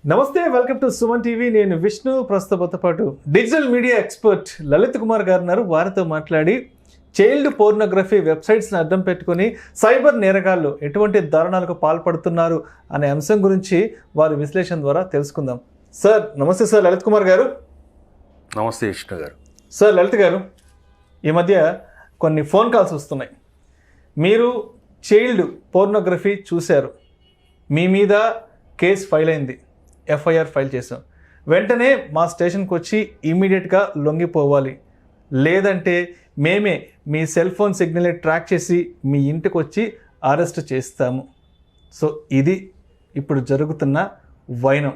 నమస్తే, welcome to Suman TV. నేను విష్ణు. ప్రస్తుతంతో పాటు digital media expert Lalit Kumar గారు ఉన్నారు. వారితో మాట్లాడి చైల్డ్ పోర్నోగ్రఫీ వెబ్సైట్స్ని అడ్డం పెట్టుకొని సైబర్ నేరగాళ్ళు ఎటువంటి దారుణాలకు పాల్పడుతున్నారు అనే అంశం గురించి వారి విశ్లేషణ ద్వారా తెలుసుకుందాం. సార్ నమస్తే. సార్ లలిత్ కుమార్ గారు. నమస్తే విష్ణు గారు. సార్ లలిత్ గారు, ఈ మధ్య కొన్ని ఫోన్ కాల్స్ వస్తున్నాయి. మీరు చైల్డ్ పోర్నోగ్రఫీ చూశారు, మీ మీద కేసు ఫైల్ అయింది, ఎఫ్ఐఆర్ ఫైల్ చేసాం, వెంటనే మా స్టేషన్కి వచ్చి ఇమీడియట్గా లొంగిపోవాలి, లేదంటే మేమే మీ సెల్ ఫోన్ సిగ్నల్ని ట్రాక్ చేసి మీ ఇంటికి వచ్చి అరెస్ట్ చేస్తాము. సో ఇది ఇప్పుడు జరుగుతున్న వైనం.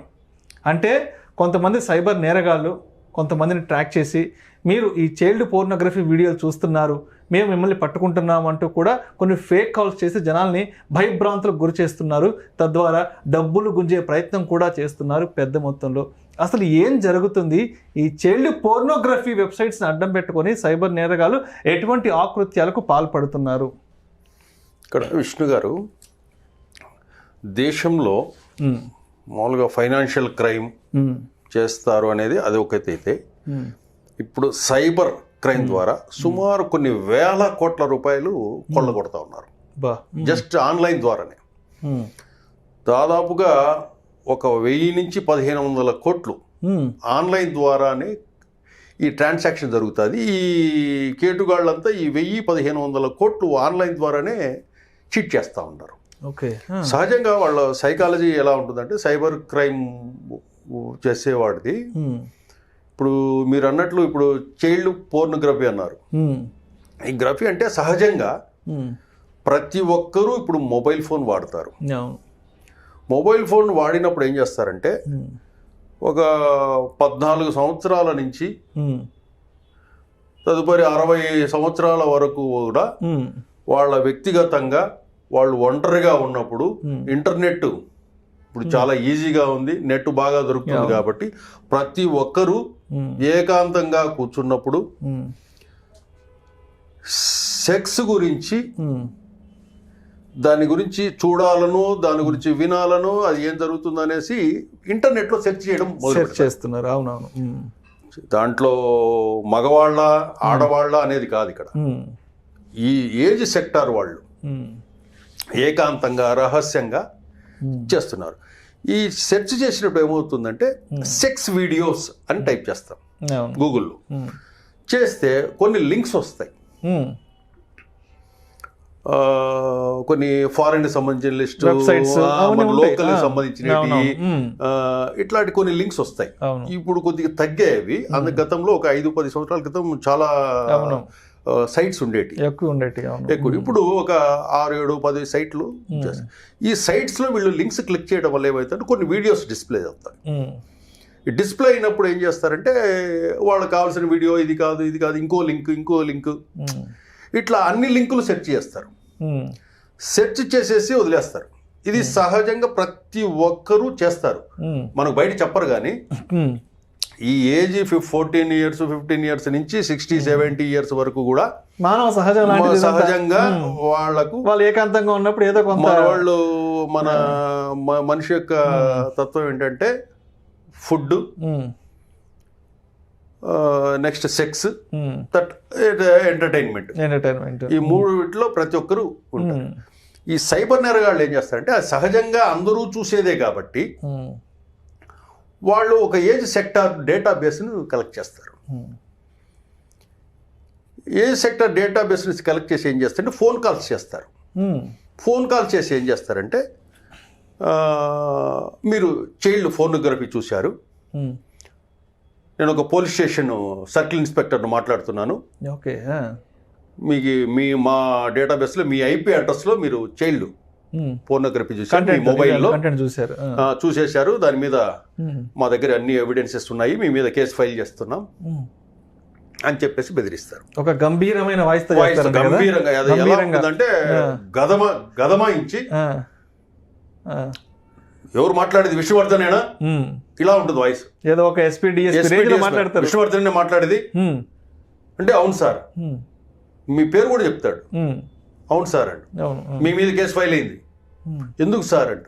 అంటే కొంతమంది సైబర్ నేరగాళ్ళు కొంతమందిని ట్రాక్ చేసి మీరు ఈ చైల్డ్ పోర్నోగ్రఫీ వీడియోలు చూస్తున్నారు, మేము మిమ్మల్ని పట్టుకుంటున్నాం అంటూ కూడా కొన్ని ఫేక్ కాల్స్ చేసి జనాల్ని భయభ్రాంతులకు గురి చేస్తున్నారు. తద్వారా డబ్బులు గుంజే ప్రయత్నం కూడా చేస్తున్నారు పెద్ద మొత్తంలో. అసలు ఏం జరుగుతుంది? ఈ చైల్డ్ పోర్నోగ్రఫీ వెబ్సైట్స్ని అడ్డం పెట్టుకొని సైబర్ నేరగాలు ఎటువంటి ఆకృత్యాలకు పాల్పడుతున్నారు? ఇక్కడ విష్ణు గారు, దేశంలో మామూలుగా ఫైనాన్షియల్ క్రైమ్ చేస్తారు అనేది అది ఒకటైతే, ఇప్పుడు సైబర్ క్రైమ్ ద్వారా సుమారు కొన్ని వేల కోట్ల రూపాయలు కొల్లగొడతా ఉన్నారు. జస్ట్ ఆన్లైన్ ద్వారానే దాదాపుగా 1000 నుంచి 1500 కోట్లు ఆన్లైన్ ద్వారానే ఈ ట్రాన్సాక్షన్ జరుగుతుంది. ఈ కేటుగాళ్ళంతా ఈ 1000-1500 కోట్లు ఆన్లైన్ ద్వారానే చీట్ చేస్తూ ఉన్నారు. ఓకే. సహజంగా వాళ్ళ సైకాలజీ ఎలా ఉంటుందంటే, సైబర్ క్రైమ్ చేసేవాడిది ఇప్పుడు మీరు అన్నట్లు ఇప్పుడు చైల్డ్ పోర్నోగ్రఫీ అన్నారు. ఈ గ్రఫీ అంటే సహజంగా ప్రతి ఒక్కరూ ఇప్పుడు మొబైల్ ఫోన్ వాడతారు. మొబైల్ ఫోన్ వాడినప్పుడు ఏం చేస్తారంటే, ఒక 14 సంవత్సరాల నుంచి తదుపరి 60 సంవత్సరాల వరకు కూడా వాళ్ళ వ్యక్తిగతంగా వాళ్ళు ఒంటరిగా ఉన్నప్పుడు ఇంటర్నెట్ ఇప్పుడు చాలా ఈజీగా ఉంది, నెట్ బాగా దొరుకుతుంది కాబట్టి ప్రతి ఒక్కరూ ఏకాంతంగా కూర్చున్నప్పుడు సెక్స్ గురించి, దాని గురించి చూడాలను, దాని గురించి వినాలను, అది ఏం జరుగుతుంది అనేసి ఇంటర్నెట్లో సెర్చ్ చేయడం చేస్తున్నారు. అవునవును. దాంట్లో మగవాళ్ళ ఆడవాళ్ళ అనేది కాదు, ఇక్కడ ఈ ఏజ్ సెక్టార్ వాళ్ళు ఏకాంతంగా రహస్యంగా చేస్తున్నారు. ఈ సెర్చ్ చేసినప్పుడు ఏమవుతుందంటే, సెక్స్ వీడియోస్ అని టైప్ చేస్తాం గూగుల్లో, చేస్తే కొన్ని లింక్స్ వస్తాయి. కొన్ని ఫారెన్ సంబంధించిన లిస్ట్, లోకల్ సంబంధించిన ఇట్లాంటి కొన్ని లింక్స్ వస్తాయి. ఇప్పుడు కొద్దిగా తగ్గాయి. అందుకు గతంలో ఒక 5-10 సంవత్సరాల క్రితం చాలా సైట్స్ ఉండేటి, ఎక్కువ. ఇప్పుడు ఒక 6-7-10 సైట్లు. ఈ సైట్స్లో వీళ్ళు లింక్స్ క్లిక్ చేయడం వల్ల ఏమవుతుందంటే కొన్ని వీడియోస్ డిస్ప్లే అవుతాయి. ఈ డిస్ప్లే అయినప్పుడు ఏం చేస్తారంటే, వాళ్ళకి కావాల్సిన వీడియో ఇది కాదు, ఇది కాదు, ఇంకో లింక్, ఇట్లా అన్ని లింకులు సెర్చ్ చేస్తారు. సెర్చ్ చేసేసి వదిలేస్తారు. ఇది సహజంగా ప్రతి ఒక్కరూ చేస్తారు, మనకు బయట చెప్పరు. కానీ ఈ ఏజ్ 14 years 15 years నుంచి 60-70 years వరకు కూడా సహజంగా వాళ్ళు ఏకాంతంగా ఉన్నప్పుడు ఏదో కొంత వాళ్ళు మన మనిషి యొక్క తత్వం ఏంటంటే, ఫుడ్, నెక్స్ట్ సెక్స్, ఎంటర్టైన్మెంట్, ఈ మూడిట్లో ప్రతి ఒక్కరు ఉంటారు. ఈ సైబర్ నేరగాళ్ళు ఏం చేస్తారంటే, అది సహజంగా అందరూ చూసేదే కాబట్టి వాళ్ళు ఒక ఏజ్ సెక్టార్ డేటాబేస్ను కలెక్ట్ చేస్తారు. ఏజ్ సెక్టార్ డేటాబేస్ నుంచి కలెక్ట్ చేసి ఏం చేస్తారంటే, ఫోన్ కాల్స్ చేస్తారు. ఫోన్ కాల్ చేసి ఏం చేస్తారంటే, మీరు చైల్డ్ పోర్నోగ్రఫీ చూశారు, నేను ఒక పోలీస్ స్టేషన్ సర్కిల్ ఇన్స్పెక్టర్ను మాట్లాడుతున్నాను, మా డేటాబేస్లో మీ IP అడ్రస్లో మీరు చైల్డ్ పోర్నోగ్రఫీ చూసారు, మీ మొబైల్లో చూసేశారు, దాని మీద మా దగ్గర అన్ని ఎవిడెన్సెస్ ఉన్నాయి, మీ మీద కేసు ఫైల్ చేస్తున్నాం అని చెప్పేసి బెదిరిస్తారు. ఒక గంభీరమైన గంభీరంగా ఎలా ఉంటుందంటే, గదమాయించి ఎవరు మాట్లాడేది విష్ణువర్ధనేనా, ఇలా ఉంటుంది వాయిస్. ఏదో ఒక విష్ణువర్ధనే మాట్లాడేది అంటే, అవును సార్, మీ పేరు కూడా చెప్తాడు, అవును సార్ అంట, మీ మీద కేసు ఫైల్ అయింది, ఎందుకు సార్ అంట,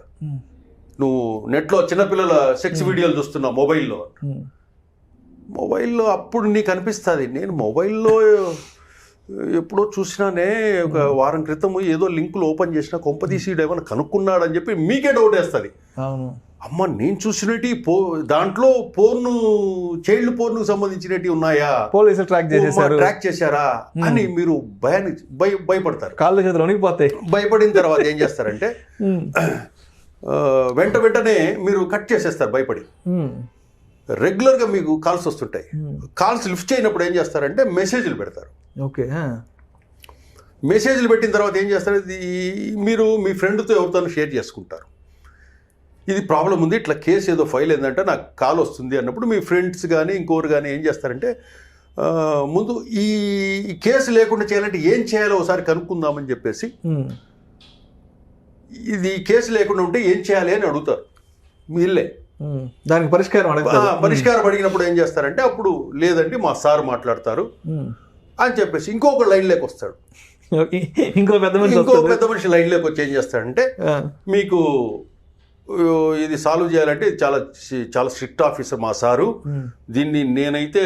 నువ్వు నెట్లో చిన్నపిల్లల సెక్స్ వీడియోలు చూస్తున్నావు మొబైల్లో అప్పుడు నీకు అనిపిస్తుంది, నేను మొబైల్లో ఎప్పుడో చూసినానే, ఒక వారం క్రితం ఏదో లింకులు ఓపెన్ చేసినా కొంపదీసి ఏమైనా కనుక్కున్నాడని చెప్పి మీకే డౌట్ వేస్తుంది. అమ్మ నేను చూసినట్టు దాంట్లో చైల్డ్ పోర్ను సంబంధించినవి ఉన్నాయా, పోలీసులు ట్రాక్ చేశారా అని మీరు భయపడతారు. కాళ్ళు చేతులు వణికిపోతాయి. భయపడిన తర్వాత ఏం చేస్తారంటే వెంటనే మీరు కట్ చేసేస్తారు భయపడి. రెగ్యులర్గా మీకు కాల్స్ వస్తుంటాయి, కాల్స్ లిఫ్ట్ చేయనప్పుడు ఏం చేస్తారంటే మెసేజ్లు పెడతారు. ఓకే, మెసేజ్లు పెట్టిన తర్వాత ఏం చేస్తారు, మీరు మీ ఫ్రెండ్తో ఎవరితో షేర్ చేసుకుంటారు, ఇది ప్రాబ్లం ఉంది, ఇట్లా కేసు ఏదో ఫైల్ అయిందంటే నాకు కాల్ వస్తుంది అన్నప్పుడు మీ ఫ్రెండ్స్ కానీ ఇంకోరు కానీ ఏం చేస్తారంటే ముందు ఈ కేసు లేకుండా చేయాలంటే ఏం చేయాలో ఒకసారి కనుక్కుందామని చెప్పేసి, ఇది కేసు లేకుండా ఉంటే ఏం చేయాలి అని అడుగుతారు వీళ్ళే. దానికి పరిష్కారం అడిగినప్పుడు ఏం చేస్తారంటే అప్పుడు లేదండి మా సార్ మాట్లాడతారు అని చెప్పేసి ఇంకొక లైన్లోకి వస్తాడు. ఇంకో పెద్ద మనిషి లైన్లోకి వచ్చి ఏం చేస్తాడంటే మీకు ఇది సాల్వ్ చేయాలంటే చాలా స్ట్రిక్ట్ ఆఫీసర్ మా సారు, దీన్ని నేనైతే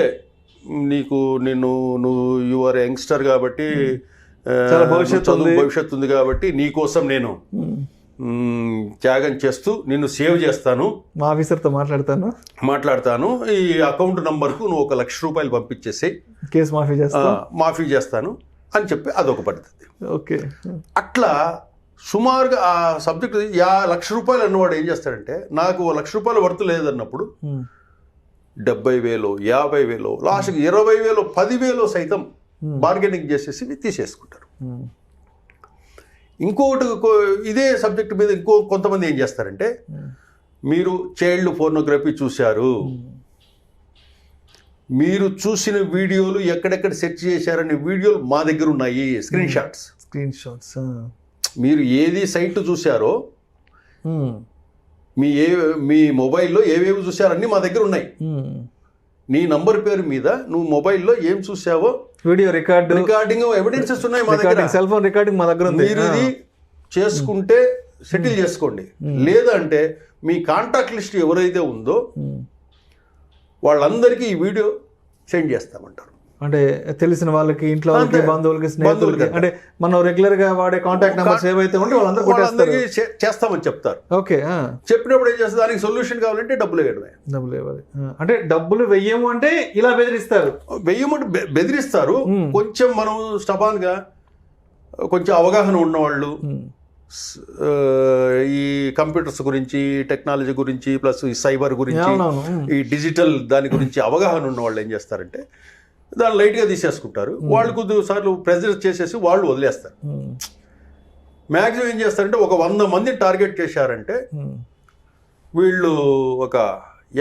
నువ్వు యువర్ యంగ్స్టర్ కాబట్టి భవిష్యత్తు ఉంది కాబట్టి నీకోసం నేను త్యాగం చేస్తూ నిన్ను సేవ్ చేస్తాను, మా ఆఫీసర్తో మాట్లాడతాను, ఈ అకౌంట్ నంబర్కు నువ్వు ₹1,00,000 పంపించేసి కేసు మాఫీ చేస్తాను అని చెప్పి అదొక పద్ధతి. ఓకే, అట్లా సుమారుగా ఆ సబ్జెక్ట్ ₹1,00,000 అన్నవాడు ఏం చేస్తాడంటే నాకు ₹1,00,000 వర్త్ లేదన్నప్పుడు 70,000, 50,000, లాస్ట్కి 20,000, 10,000 సైతం బార్గెనింగ్ చేసేసి తీసేసుకుంటారు. ఇంకొకటి ఇదే సబ్జెక్ట్ మీద కొంతమంది ఏం చేస్తారంటే మీరు చైల్డ్ పోర్నోగ్రఫీ చూశారు, మీరు చూసిన వీడియోలు ఎక్కడెక్కడ సెర్చ్ చేశారనే వీడియోలు మా దగ్గర ఉన్నాయి, స్క్రీన్ షాట్స్. మీరు ఏది సైట్ చూశారో మీ మొబైల్లో ఏవేవి చూశారన్నీ మా దగ్గర ఉన్నాయి. నీ నంబర్ పేరు మీద నువ్వు మొబైల్లో ఏం చూసావో వీడియో రికార్డింగ్ ఎవిడెన్సెస్ ఉన్నాయి మా దగ్గర, సెల్ ఫోన్ రికార్డింగ్ మా దగ్గర ఉంది. మీరు ఇది చేసుకుంటే సెటిల్ చేసుకోండి, లేదంటే మీ కాంటాక్ట్ లిస్ట్ ఎవరైతే ఉందో వాళ్ళందరికీ ఈ వీడియో సెండ్ చేస్తామంటారు. అంటే తెలిసిన వాళ్ళకి, ఇంట్లో వాళ్ళకి, బంధువులకి, స్నేహితులకి, అంటే మనం రెగ్యులర్ గా వాడే కాంటాక్ట్ నెంబర్స్ ఏవైతే ఉంటే వాళ్ళందరూ చేస్తామని చెప్తారు. ఓకే, చెప్పినప్పుడు ఏం చేస్తారు, దానికి సొల్యూషన్ కావాలంటే డబ్బులు ఇవ్వాలి. అంటే డబ్బులు వెయ్యము అంటే ఇలా బెదిరిస్తారు. కొంచెం మనం స్టబాన్గా కొంచెం అవగాహన ఉన్నవాళ్ళు, ఈ కంప్యూటర్స్ గురించి, టెక్నాలజీ గురించి, ప్లస్ ఈ సైబర్ గురించి, ఈ డిజిటల్ దాని గురించి అవగాహన ఉన్న వాళ్ళు ఏం చేస్తారంటే దాన్ని లైట్గా తీసేసుకుంటారు. వాళ్ళు కొద్దిసార్లు ప్రెజర్ చేసేసి వాళ్ళు వదిలేస్తారు. మ్యాక్సిమం ఏం చేస్తారంటే ఒక 100 మందిని టార్గెట్ చేశారంటే వీళ్ళు ఒక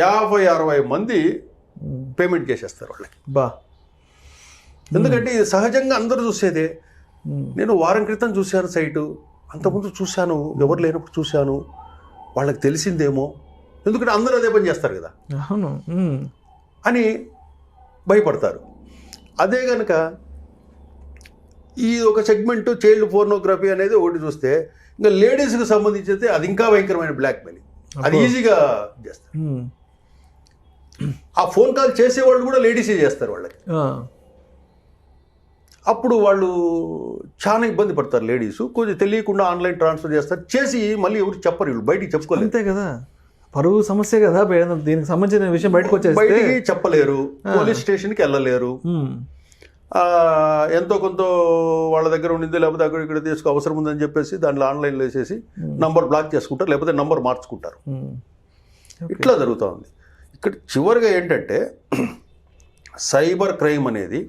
50-60 మంది పేమెంట్ చేసేస్తారు వాళ్ళకి. ఎందుకంటే ఇది సహజంగా అందరూ చూసేదే. నేను వారం క్రితం చూశాను సైటు, అంతకుముందు చూశాను, ఎవరు లేనప్పుడు చూశాను, వాళ్ళకి తెలిసిందేమో, ఎందుకంటే అందరూ అదే పని చేస్తారు కదా అని భయపడతారు. అదే కనుక ఈ ఒక సెగ్మెంట్ చైల్డ్ పోర్నోగ్రఫీ అనేది ఒకటి చూస్తే, ఇంకా లేడీస్కి సంబంధించి అయితే అది ఇంకా భయంకరమైన బ్లాక్మెయిలింగ్, అది ఈజీగా చేస్తారు. ఆ ఫోన్ కాల్ చేసేవాళ్ళు కూడా లేడీసే చేస్తారు వాళ్ళకి. అప్పుడు వాళ్ళు చాలా ఇబ్బంది పడతారు లేడీస్, కొంచెం తెలియకుండా ఆన్లైన్ ట్రాన్స్ఫర్ చేస్తారు, చేసి మళ్ళీ ఎవరు చెప్పరు, వీళ్ళు బయటికి చెప్పుకోలేదు. అంతే కదా, పరువు సమస్య కదా, దీనికి సంబంధించిన విషయం బయటకి చెప్పలేరు, పోలీస్ స్టేషన్కి వెళ్ళలేరు. ఎంతో కొంత వాళ్ళ దగ్గర ఉండింది, లేకపోతే అక్కడ ఇక్కడ తీసుకు అవసరం ఉందని చెప్పేసి దాంట్లో ఆన్లైన్లో వేసేసి నంబర్ బ్లాక్ చేసుకుంటారు, లేకపోతే నంబర్ మార్చుకుంటారు. ఇట్లా జరుగుతూ ఉంది. ఇక్కడ చివరిగా ఏంటంటే సైబర్ క్రైమ్ అనేది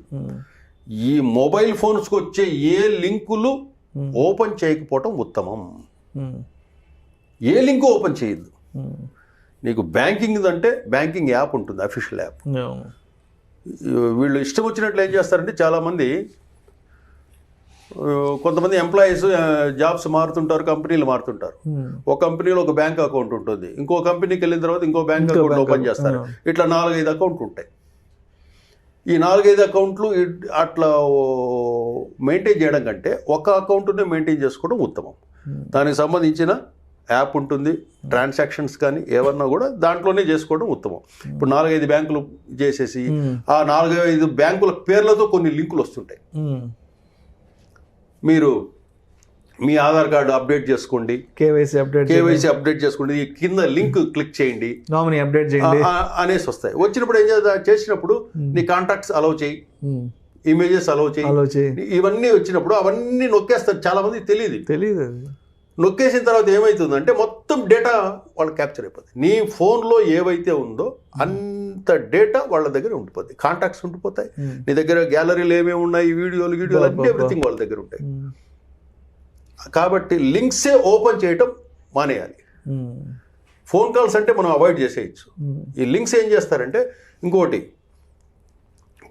ఈ మొబైల్ ఫోన్స్కి వచ్చే ఏ లింకులు ఓపెన్ చేయకపోవటం ఉత్తమం. ఏ లింకు ఓపెన్ చేయొద్దు. నీకు బ్యాంకింగ్ అంటే బ్యాంకింగ్ యాప్ ఉంటుంది, అఫీషియల్ యాప్. వీళ్ళు ఇష్టం వచ్చినట్లు ఏం చేస్తారంటే చాలామంది, కొంతమంది ఎంప్లాయీస్ జాబ్స్ మారుతుంటారు, కంపెనీలు మారుతుంటారు. ఒక కంపెనీలో ఒక బ్యాంక్ అకౌంట్ ఉంటుంది, ఇంకో కంపెనీకి వెళ్ళిన తర్వాత ఇంకో బ్యాంక్ అకౌంట్ ఓపెన్ చేస్తారు. ఇట్లా 4-5 అకౌంట్లు ఉంటాయి. ఈ 4-5 అకౌంట్లు అట్లా మెయింటైన్ చేయడం కంటే ఒక అకౌంట్నే మెయింటైన్ చేసుకోవడం ఉత్తమం. దానికి సంబంధించిన యాప్ ఉంటుంది, ట్రాన్సాక్షన్స్ కానీ ఏమన్నా కూడా దాంట్లోనే చేసుకోవడం ఉత్తమం. ఇప్పుడు 4-5 బ్యాంకులు చేసేసి ఆ 4-5 బ్యాంకుల పేర్లతో కొన్ని లింకులు వస్తుంటాయి. మీరు మీ ఆధార్ కార్డు అప్డేట్ చేసుకోండి, కేవైసీ అప్డేట్ చేసుకోండి, ఈ కింద లింక్ క్లిక్ చేయండి, నామినీ అప్డేట్ చేయండి అనేసి వస్తాయి. వచ్చినప్పుడు ఏం చేసినప్పుడు నీ కాంటాక్ట్స్ అలౌ చేయి, ఇమేజెస్ అలౌ చేయి, ఇవన్నీ వచ్చినప్పుడు అవన్నీ నొక్కేస్తారు. చాలా మందికి తెలియదు. నొక్కేసిన తర్వాత ఏమవుతుందంటే మొత్తం డేటా వాళ్ళు క్యాప్చర్ అయిపోతుంది. నీ ఫోన్లో ఏవైతే ఉందో అంత డేటా వాళ్ళ దగ్గర ఉండిపోద్ది, కాంటాక్ట్స్ ఉండిపోతాయి. నీ దగ్గర గ్యాలరీలు ఏమేమి ఉన్నాయి, వీడియోలు అన్ని ఎవ్రీథింగ్ వాళ్ళ దగ్గర ఉంటాయి. కాబట్టి లింక్సే ఓపెన్ చేయటం మానేయాలి. ఫోన్ కాల్స్ అంటే మనం అవాయిడ్ చేసేయచ్చు. ఈ లింక్స్ ఏం చేస్తారంటే, ఇంకోటి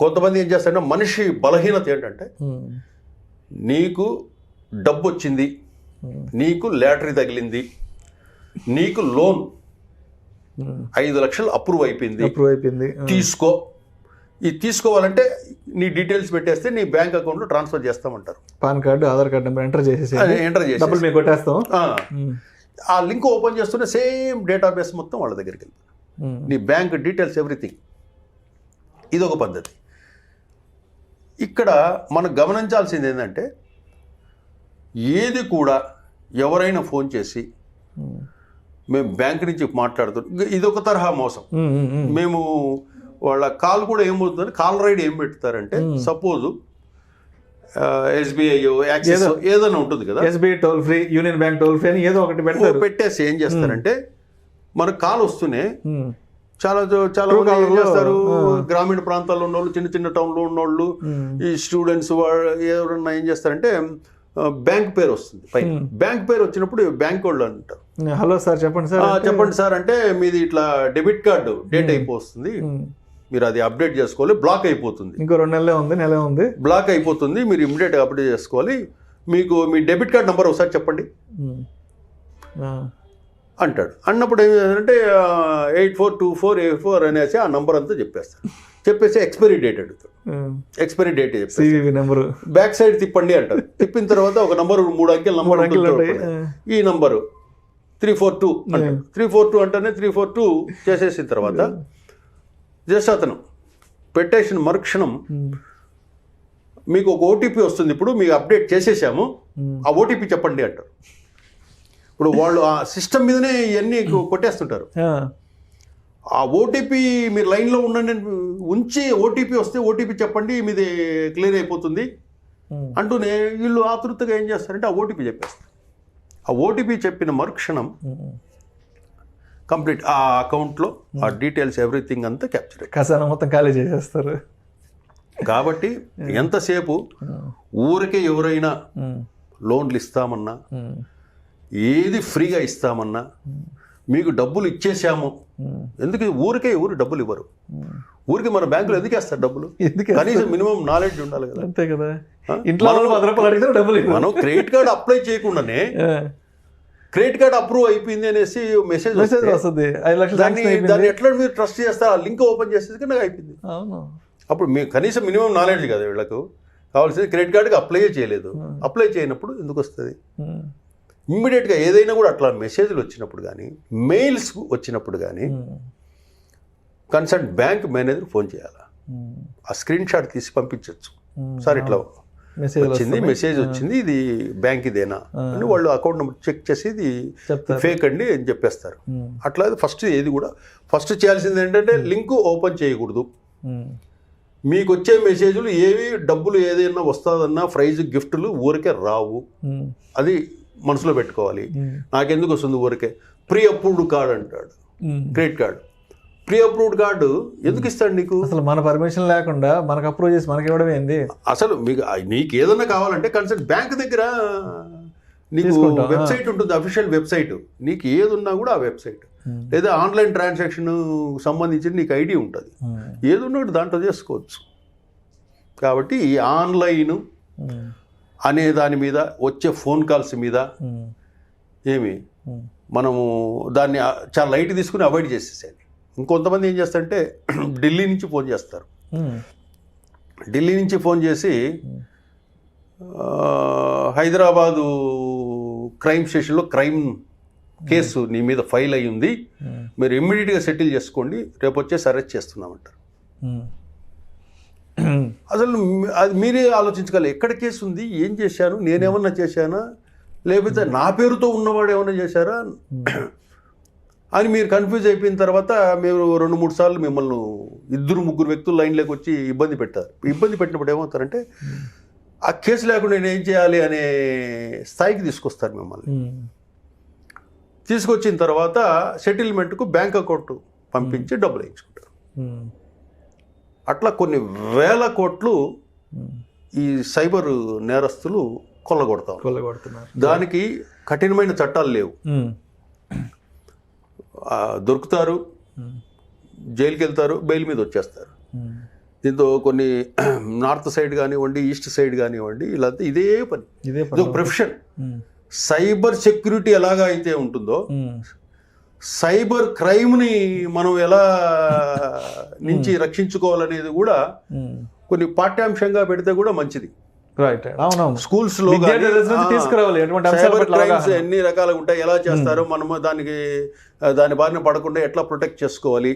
కొంతమంది ఏం చేస్తారంటే, మనిషి బలహీనత ఏంటంటే, నీకు డబ్బు వచ్చింది, నీకు లాటరీ తగిలింది, నీకు లోన్ 5 లక్షలు అప్రూవ్ అయిపోయింది, తీసుకో. ఈ తీసుకోవాలంటే నీ డీటెయిల్స్ పెట్టేస్తే నీ బ్యాంక్ అకౌంట్లో ట్రాన్స్ఫర్ చేస్తామంటారు. PAN card, Aadhaar card number enter చేసి డబ్బులు మీకు కొట్టేస్తాం. ఆ లింక్ ఓపెన్ చేస్తుంటే సేమ్ డేటాబేస్ మొత్తం వాళ్ళ దగ్గరికి వెళ్ళిపోతుంది, నీ బ్యాంక్ డీటెయిల్స్ ఎవ్రీథింగ్. ఇదొక పద్ధతి. ఇక్కడ మనం గమనించాల్సింది ఏంటంటే, ఏది కూడా ఎవరైనా ఫోన్ చేసి మేము బ్యాంక్ నుంచి మాట్లాడుతున్నాం, ఇదొక తరహా మోసం. మేము వాళ్ళ కాల్ కూడా ఏమవుతుందని కాలర్ ఐడి ఏం పెడతారంటే, సపోజ్ ఎస్బీఐ, యాక్సిస్ ఏదైనా ఉంటుంది కదా, SBI toll free, Union Bank toll free అని ఏదో ఒకటి పెట్టేసి ఏం చేస్తారంటే, మనకు కాల్ వస్తూనే చాలా మంది ఏం చేస్తారు, గ్రామీణ ప్రాంతాల్లో ఉన్నోళ్ళు, చిన్న టౌన్లో ఉన్నోళ్ళు, ఈ స్టూడెంట్స్ ఎవరన్నా ఏం చేస్తారంటే బ్యాంక్ పేరు వస్తుంది పైన. బ్యాంక్ పేరు వచ్చినప్పుడు బ్యాంక్ వాళ్ళు అంటారు, హలో సార్ చెప్పండి సార్ అంటే మీది ఇట్లా డెబిట్ కార్డు డేట్ అయిపోతుంది, మీరు అది అప్డేట్ చేసుకోవాలి, బ్లాక్ అయిపోతుంది, ఇంకో 2 నెలలే ఉంది, బ్లాక్ అయిపోతుంది, మీరు ఇమ్మీడియట్గా అప్డేట్ చేసుకోవాలి, మీకు మీ డెబిట్ కార్డ్ నెంబర్ ఒకసారి చెప్పండి అంటాడు. అన్నప్పుడు ఏం చేస్తారంటే 842484 అనేసి ఆ నెంబర్ అంతా చెప్పేసి ఎక్స్పైరీ డేట్ అడుగుతాడు. Expiry date number back side తిప్పండి అంటారు. తిప్పిన తర్వాత ఒక నంబర్ 3 అంకెల నంబర్, ఈ నంబరు 342 అంటారు. 342 అంటేనే 342 చేసేసిన తర్వాత జస్ట్ అతను పెట్టేసిన మరుక్షణం మీకు ఒక ఓటీపీ వస్తుంది, ఇప్పుడు మీకు అప్డేట్ చేసేసాము, ఆ ఓటీపీ చెప్పండి అంటారు. ఇప్పుడు వాళ్ళు ఆ సిస్టమ్ మీదనే ఇవన్నీ కొట్టేస్తుంటారు. ఆ ఓటీపీ మీరు లైన్లో ఉంచి ఓటీపీ వస్తే ఓటీపీ చెప్పండి, మీది క్లియర్ అయిపోతుంది అంటూనే వీళ్ళు ఆతృతగా ఏం చేస్తారంటే ఆ ఓటీపీ చెప్పేస్తారు. ఆ ఓటీపీ చెప్పిన మరుక్షణం కంప్లీట్ ఆ అకౌంట్లో ఆ డీటెయిల్స్ ఎవ్రీథింగ్ అంతా క్యాప్చర్ ఖజానా మొత్తం ఖాళీ చేసేస్తారు. కాబట్టి ఎంతసేపు ఊరికే ఎవరైనా లోన్లు ఇస్తామన్నా, ఏది ఫ్రీగా ఇస్తామన్నా, మీకు డబ్బులు ఇచ్చేసాము, ఎందుకు ఊరికే ఎవరు డబ్బులు ఇవ్వరు. ఊరికి మన బ్యాంకులో ఎందుకు వేస్తారు డబ్బులు? కనీసం మినిమం నాలెడ్జ్ ఉండాలి కదా. అంతే కదా. ఇంట్లో డబ్బులు మనం క్రెడిట్ కార్డు అప్లై చేయకుండానే క్రెడిట్ కార్డ్ అప్రూవ్ అయిపోయింది అనేసి మెసేజ్ వస్తుంది, 5 లక్షలు దాన్ని ఎట్లా మీరు ట్రస్ట్ చేస్తారు? ఆ లింక్ ఓపెన్ చేసేది నాకు అయిపోయింది. అప్పుడు మీకు కనీసం మినిమం నాలెడ్జ్ కదా వీళ్ళకు కావాల్సింది. క్రెడిట్ కార్డుకి అప్లై చేయలేదు, అప్లై చేయనప్పుడు ఎందుకు వస్తుంది? ఇమ్మీడియట్గా ఏదైనా కూడా అట్లా మెసేజ్లు వచ్చినప్పుడు కానీ, మెయిల్స్ వచ్చినప్పుడు కానీ కన్సర్న్ బ్యాంక్ మేనేజర్ ఫోన్ చేయాలి. ఆ స్క్రీన్ షాట్ తీసి పంపించవచ్చు. సార్ ఇట్లా మెసేజ్ వచ్చింది, ఇది బ్యాంక్ ఇదేనా అని వాళ్ళు అకౌంట్ నెంబర్ చెక్ చేసి ఇది ఫేక్ అండి అని చెప్పేస్తారు. అట్లా ఫస్ట్ ఏది కూడా ఫస్ట్ చేయాల్సింది ఏంటంటే లింక్ ఓపెన్ చేయకూడదు. మీకు వచ్చే మెసేజ్లు ఏవి డబ్బులు ఏదైనా వస్తుందన్నా ప్రైజ్ గిఫ్ట్లు ఊరికే రావు, అది మనసులో పెట్టుకోవాలి. నాకెందుకు వస్తుంది ఊరికే? ప్రీ అప్రూవ్డ్ కార్డ్ అంటాడు, credit card. Pre approved card ఎందుకు ఇస్తాడు నీకు? అసలు మన పర్మిషన్ లేకుండా మనకు అప్రూవ్ చేసి మనకి ఇవ్వడం ఏంది? అసలు నీకు ఏదన్నా కావాలంటే కన్సల్ట్ బ్యాంక్ దగ్గర నీకు వెబ్సైట్ ఉంటుంది, అఫీషియల్ వెబ్సైట్. నీకు ఏది ఉన్నా కూడా ఆ వెబ్సైట్ లేదా ఆన్లైన్ ట్రాన్సాక్షన్ సంబంధించి నీకు ఐడి ఉంటుంది, ఏది ఉన్నా దాంట్లో చేసుకోవచ్చు. కాబట్టి ఈ ఆన్లైన్ అనే దాని మీద వచ్చే ఫోన్ కాల్స్ మీద మనము దాన్ని చాలా లైట్ తీసుకుని అవాయిడ్ చేసేసేయాలి. ఇంకొంతమంది ఏం చేస్తారంటే ఢిల్లీ నుంచి ఫోన్ చేస్తారు. ఢిల్లీ నుంచి ఫోన్ చేసి హైదరాబాదు క్రైమ్ స్టేషన్లో క్రైమ్ కేసు నీ మీద ఫైల్ అయ్యి ఉంది, మీరు ఇమ్మీడియట్గా సెటిల్ చేసుకోండి, రేపు వచ్చేసి అరెస్ట్ చేస్తున్నామంటారు. అసలు అది మీరే ఆలోచించగలరు, ఎక్కడ కేసు ఉంది, ఏం చేశాను, నేనేమన్నా చేశానా, లేకపోతే నా పేరుతో ఉన్నవాడు ఏమన్నా చేశారా అని మీరు కన్ఫ్యూజ్ అయిపోయిన తర్వాత మీరు 2-3 సార్లు మిమ్మల్ని 2-3 వ్యక్తులు లైన్లోకి వచ్చి ఇబ్బంది పెట్టారు. ఇబ్బంది పెట్టినప్పుడు ఏమవుతారంటే ఆ కేసు లేకుండా నేను ఏం చేయాలి అనే స్థాయికి తీసుకొస్తారు మిమ్మల్ని. తీసుకొచ్చిన తర్వాత సెటిల్మెంట్కు బ్యాంక్ అకౌంట్ పంపించి డబ్బులు వేయించుకుంటారు. అట్లా కొన్ని వేల కోట్లు ఈ సైబర్ నేరస్తులు కొల్లగొడుతున్నారు. దానికి కఠినమైన చట్టాలు లేవు. దొరుకుతారు, జైలుకి వెళ్తారు, బెయిల్ మీద వచ్చేస్తారు. దీంతో కొన్ని నార్త్ సైడ్ కానివ్వండి, ఈస్ట్ సైడ్ కానివ్వండి, ఇలా ఇదే పని, ఇది ఒక ప్రొఫెషన్. సైబర్ సెక్యూరిటీ ఎలాగా అయితే ఉంటుందో సైబర్ క్రైమ్ని మనం ఎలా నుంచి రక్షించుకోవాలనేది కూడా కొన్ని పాఠ్యాంశంగా పెడితే కూడా మంచిది. స్కూల్స్ లో సైబర్ క్రైమ్స్ ఎన్ని రకాలుగా ఉంటాయి, ఎలా చేస్తారో మనము దాని బారిన పడకుండా ఎట్లా ప్రొటెక్ట్ చేసుకోవాలి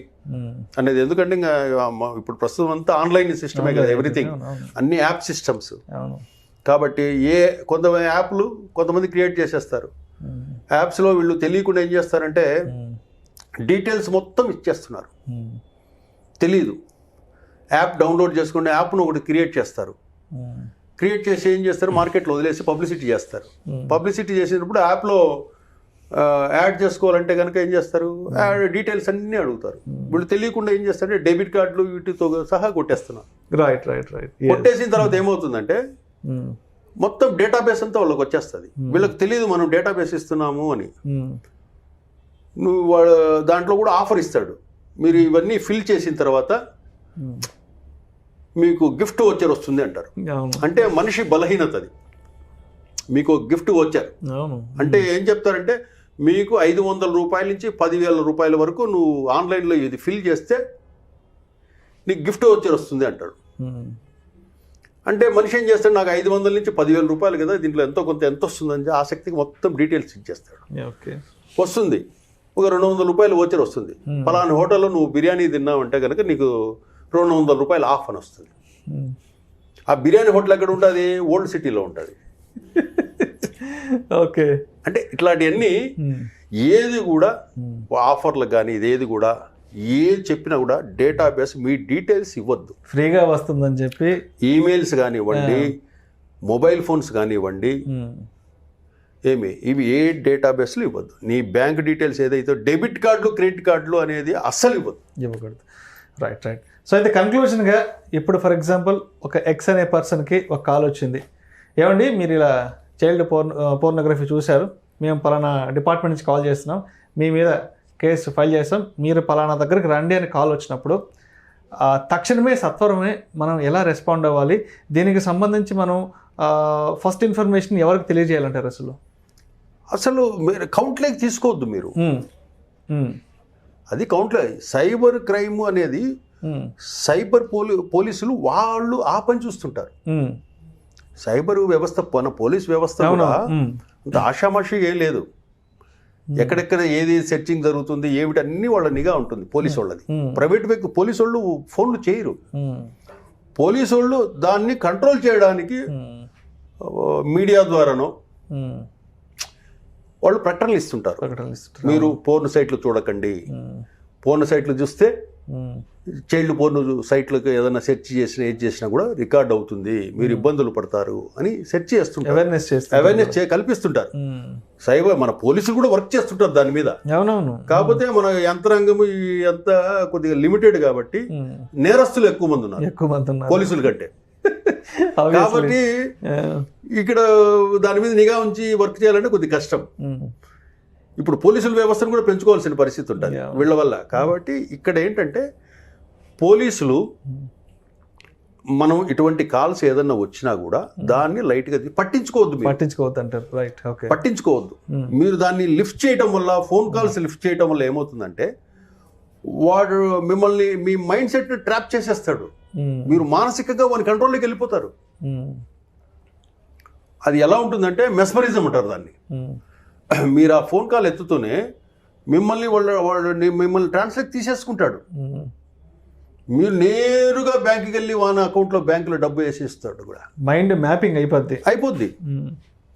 అనేది. ఎందుకంటే ఇంకా ఇప్పుడు ప్రస్తుతం అంతా ఆన్లైన్ సిస్టమే కదా, ఎవ్రీథింగ్, అన్ని యాప్ సిస్టమ్స్. కాబట్టి కొంతమంది క్రియేట్ చేసేస్తారు. యాప్స్లో వీళ్ళు తెలియకుండా ఏం చేస్తారంటే డీటెయిల్స్ మొత్తం ఇచ్చేస్తున్నారు, తెలీదు. యాప్ డౌన్లోడ్ చేసుకునే యాప్ను ఒకటి క్రియేట్ చేస్తారు. క్రియేట్ చేసి ఏం చేస్తారు, మార్కెట్లో వదిలేసి పబ్లిసిటీ చేస్తారు. పబ్లిసిటీ చేసినప్పుడు యాప్లో యాడ్ చేసుకోవాలంటే కనుక ఏం చేస్తారు, డీటెయిల్స్ అన్నీ అడుగుతారు. వీళ్ళు తెలియకుండా ఏం చేస్తారంటే డెబిట్ కార్డులు వీటితో సహా కొట్టేస్తున్నారు. కొట్టేసిన తర్వాత ఏమవుతుందంటే మొత్తం డేటాబేస్ అంతా వాళ్ళకి వచ్చేస్తుంది. వీళ్ళకి తెలియదు మనం డేటాబేస్ ఇస్తున్నాము అని. వాడు దాంట్లో కూడా ఆఫర్ ఇస్తాడు, మీరు ఇవన్నీ ఫిల్ చేసిన తర్వాత మీకు గిఫ్ట్ వచ్చర్ వస్తుంది అంటారు. అంటే మనిషి బలహీనత అది. మీకు గిఫ్ట్ వచ్చర్ అంటే ఏం చెప్తారంటే మీకు 500 రూపాయల నుంచి 10,000 రూపాయల వరకు నువ్వు ఆన్లైన్లో ఇది ఫిల్ చేస్తే నీకు గిఫ్ట్ వచ్చర్ వస్తుంది అంటాడు. అంటే మనిషి ఏం చేస్తాడు, నాకు 500 నుంచి 10,000 రూపాయలు కదా, దీంట్లో ఎంత వస్తుందని ఆసక్తికి మొత్తం డీటెయిల్స్ ఇచ్చేస్తాడు. వస్తుంది ఒక 200 రూపాయలు వచ్చర్ వస్తుంది. పలానా హోటల్లో నువ్వు బిర్యానీ తిన్నావంటే కనుక నీకు 200 రూపాయలు ఆఫ్ అని వస్తుంది. ఆ బిర్యానీ హోటల్ ఎక్కడ ఉంటుంది, ఓల్డ్ సిటీలో ఉంటుంది. ఓకే. అంటే ఇట్లాంటివన్నీ ఏది కూడా ఆఫర్లు కానీ ఇదేది కూడా ఏది చెప్పినా కూడా డేటాబేస్ మీ డీటెయిల్స్ ఇవ్వద్దు, ఫ్రీగా వస్తుందని చెప్పి. ఈమెయిల్స్ కానివ్వండి, మొబైల్ ఫోన్స్ కానివ్వండి, ఇవి ఏ డేటాబేస్లు ఇవ్వద్దు. నీ బ్యాంక్ డీటెయిల్స్ ఏదైతే డెబిట్ కార్డులు, క్రెడిట్ కార్డులు అనేది అస్సలు ఇవ్వకూడదు. రైట్. సో అయితే కన్క్లూజన్గా ఇప్పుడు ఫర్ ఎగ్జాంపుల్ ఒక ఎక్స్ అనే పర్సన్కి ఒక కాల్ వచ్చింది, ఏమండి మీరు ఇలా చైల్డ్ పోర్నోగ్రఫీ చూశారు, మేము పలానా డిపార్ట్మెంట్ నుంచి కాల్ చేస్తున్నాం, మీ మీద కేసు ఫైల్ చేస్తాం, మీరు పలానా దగ్గరికి రండి అని కాల్ వచ్చినప్పుడు తక్షణమే సత్వరమే మనం ఎలా రెస్పాండ్ అవ్వాలి, దీనికి సంబంధించి మనం ఫస్ట్ ఇన్ఫర్మేషన్ ఎవరికి తెలియజేయాలంటారు? అసలు మీరు కౌంట్లోకి తీసుకోవద్దు. మీరు అది కౌంట్లో సైబర్ క్రైమ్ అనేది సైబర్ పోలీసులు వాళ్ళు ఆ పని చూస్తుంటారు. సైబర్ వ్యవస్థ పోలీస్ వ్యవస్థ కూడా అంత ఆషామాషి ఏం లేదు. ఎక్కడెక్కడ ఏది సెర్చింగ్ జరుగుతుంది ఏమిటి అన్ని వాళ్ళ నిఘా ఉంటుంది పోలీసు వాళ్ళది. ప్రైవేట్ వ్యక్తి పోలీసు వాళ్ళు ఫోన్లు చేయరు. పోలీసు వాళ్ళు దాన్ని కంట్రోల్ చేయడానికి మీడియా ద్వారానో వాళ్ళు ప్రకటనలు ఇస్తుంటారు. మీరు పోర్న్ సైట్లు చూడకండి, పోర్న్ సైట్లు చూస్తే చైల్డ్ పోర్న్ సైట్లకు ఏదైనా సెర్చ్ చేసినా ఏది చేసినా కూడా రికార్డ్ అవుతుంది, మీరు ఇబ్బందులు పడతారు అని సెర్చ్ చేస్తుంటారు, అవేర్నెస్ కల్పిస్తుంటారు. సైబర్ మన పోలీసులు కూడా వర్క్ చేస్తుంటారు దాని మీద. కాకపోతే మన యంత్రాంగం ఎంత కొద్దిగా లిమిటెడ్ కాబట్టి నేరస్తులు ఎక్కువ మంది ఉన్నారు పోలీసుల కంటే. కాబట్టి ఇక్కడ దాని మీద నిఘా ఉంచి వర్క్ చేయాలంటే కొద్దిగా కష్టం. ఇప్పుడు పోలీసుల వ్యవస్థను కూడా పెంచుకోవాల్సిన పరిస్థితి ఉంటుంది వీళ్ళ వల్ల. కాబట్టి ఇక్కడ ఏంటంటే పోలీసులు మనం ఇటువంటి కాల్స్ ఏదన్నా వచ్చినా కూడా దాన్ని లైట్గా పట్టించుకోవద్దు అంటారు. రైట్. ఓకే. పట్టించుకోవద్దు. మీరు దాన్ని లిఫ్ట్ చేయడం వల్ల, ఫోన్ కాల్స్ లిఫ్ట్ చేయడం వల్ల ఏమవుతుందంటే వాడు మిమ్మల్ని మీ మైండ్ సెట్ ట్రాప్ చేసేస్తాడు. మీరు మానసికంగా వాని కంట్రోల్లోకి వెళ్ళిపోతారు. అది ఎలా ఉంటుందంటే మెస్మరిజం అంటారు దాన్ని. మీరు ఆ ఫోన్ కాల్ ఎత్తుతూనే మిమ్మల్ని ట్రాన్స్ఫర్ తీసేసుకుంటాడు. మీరు నేరుగా బ్యాంకుకి వెళ్ళి వాన అకౌంట్లో బ్యాంకులో డబ్బు వేసేస్తాడు కూడా. మైండ్ మ్యాపింగ్ అయిపోద్ది.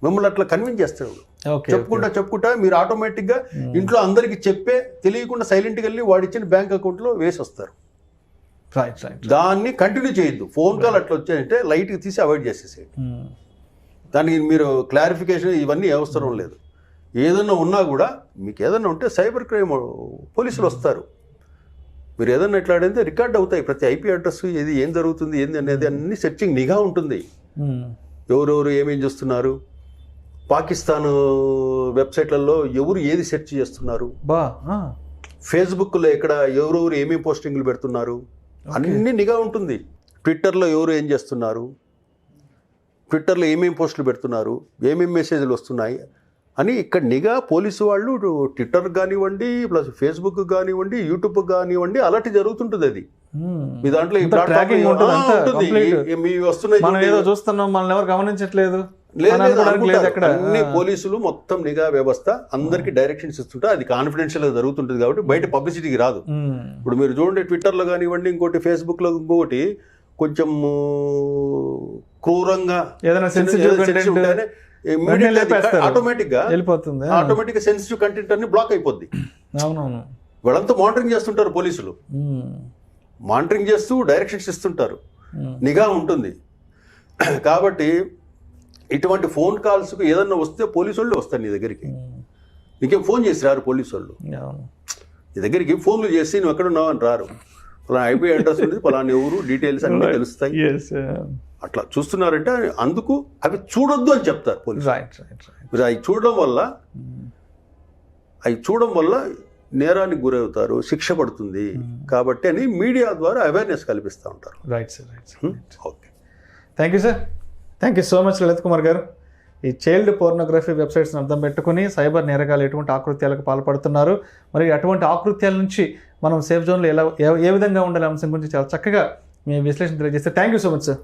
మిమ్మల్ని అట్లా కన్విన్స్ చేస్తాడు. చెప్పుకుంటా మీరు ఆటోమేటిక్గా ఇంట్లో అందరికి చెప్పే తెలియకుండా సైలెంట్గా వెళ్ళి వాడు ఇచ్చిన బ్యాంక్ అకౌంట్లో వేసి వస్తారు. దాన్ని కంటిన్యూ చేయొద్దు. ఫోన్ కాల్ అట్లా వచ్చాయంటే లైట్గా తీసి అవాయిడ్ చేసేసేయండి. దానికి మీరు క్లారిఫికేషన్ ఇవన్నీ అవసరం లేదు. ఏదన్నా ఉన్నా కూడా మీకు ఏదన్నా ఉంటే సైబర్ క్రైమ్ పోలీసులు వస్తారు. మీరు ఏదన్నా ఇట్లా అడిగితే రికార్డ్ అవుతాయి. ప్రతి ఐపీ అడ్రస్ ఏం జరుగుతుంది ఏంది అనేది అన్ని సెర్చింగ్ నిఘా ఉంటుంది. ఎవరెవరు ఏమేం చేస్తున్నారు, పాకిస్తాన్ వెబ్సైట్లలో ఎవరు ఏది సెర్చ్ చేస్తున్నారు, ఫేస్బుక్లో ఎక్కడ ఎవరెవరు ఏమేమి పోస్టింగ్లు పెడుతున్నారు అన్ని నిఘా ఉంటుంది. ట్విట్టర్లో ఎవరు ఏం చేస్తున్నారు, ట్విట్టర్లో ఏమేమి పోస్టులు పెడుతున్నారు, ఏమేమి మెసేజ్లు వస్తున్నాయి అని ఇక్కడ నిఘా పోలీసు వాళ్ళు ట్విట్టర్ కానివ్వండి, ప్లస్ ఫేస్బుక్ కానివ్వండి, యూట్యూబ్ కానివ్వండి, అలాంటి జరుగుతుంటుంది. అది మీ దాంట్లో చూస్తున్నాం, మనల్ని ఎవరు గమనించట్లేదు. అన్ని పోలీసులు మొత్తం నిఘా వ్యవస్థ అందరికి డైరెక్షన్స్ ఇస్తుంటే అది కాన్ఫిడెన్షియల్ గా జరుగుతుంటుంది కాబట్టి బయట పబ్లిసిటీకి రాదు. ఇప్పుడు మీరు చూడండి ట్విట్టర్లో కానివ్వండి, ఇంకోటి ఫేస్బుక్లో, ఇంకోటి కొంచెం క్రూరంగా ఏదైనా ఆటోమేటిక్ సెన్సిటివ్ కంటెంట్ అన్ని బ్లాక్ అయిపోద్ది. వాళ్ళంతా మానిటరింగ్ చేస్తుంటారు పోలీసులు. మానిటరింగ్ చేస్తూ డైరెక్షన్స్ ఇస్తుంటారు, నిఘా ఉంటుంది. కాబట్టి ఇటువంటి ఫోన్ కాల్స్కు ఏదన్నా వస్తే పోలీసు వాళ్ళు వస్తారు నీ దగ్గరికి. నీకేం ఫోన్ చేసి రారు పోలీసు వాళ్ళు. నీ దగ్గరికి ఫోన్లు చేసి నువ్వు ఎక్కడున్నావు అని రారు. పలానా ఐపీ అడ్రస్ ఉంది, పలానా ఎవరు, డీటెయిల్స్ అన్నీ తెలుస్తాయి. అట్లా చూస్తున్నారంటే అందుకు అవి చూడొద్దు అని చెప్తారు పోలీసు. అవి చూడడం వల్ల నేరానికి గురవుతారు, శిక్ష పడుతుంది కాబట్టి అని మీడియా ద్వారా అవేర్నెస్ కల్పిస్తూ ఉంటారు. Okay, thank you sir. Thank you so much Lalit Kumar గారు. ఈ చైల్డ్ పోర్నోగ్రఫీ వెబ్సైట్స్ని అర్థం పెట్టుకుని సైబర్ నేరగాలు ఎటువంటి ఆకృత్యాలకు పాల్పడుతున్నారు, మరి అటువంటి ఆకృత్యాల నుంచి మనం సేఫ్ జోన్లో ఏ విధంగా ఉండాలి అంశం గురించి చాలా చక్కగా మీ విశ్లేషణ తెలియజేస్తే thank you so much sir.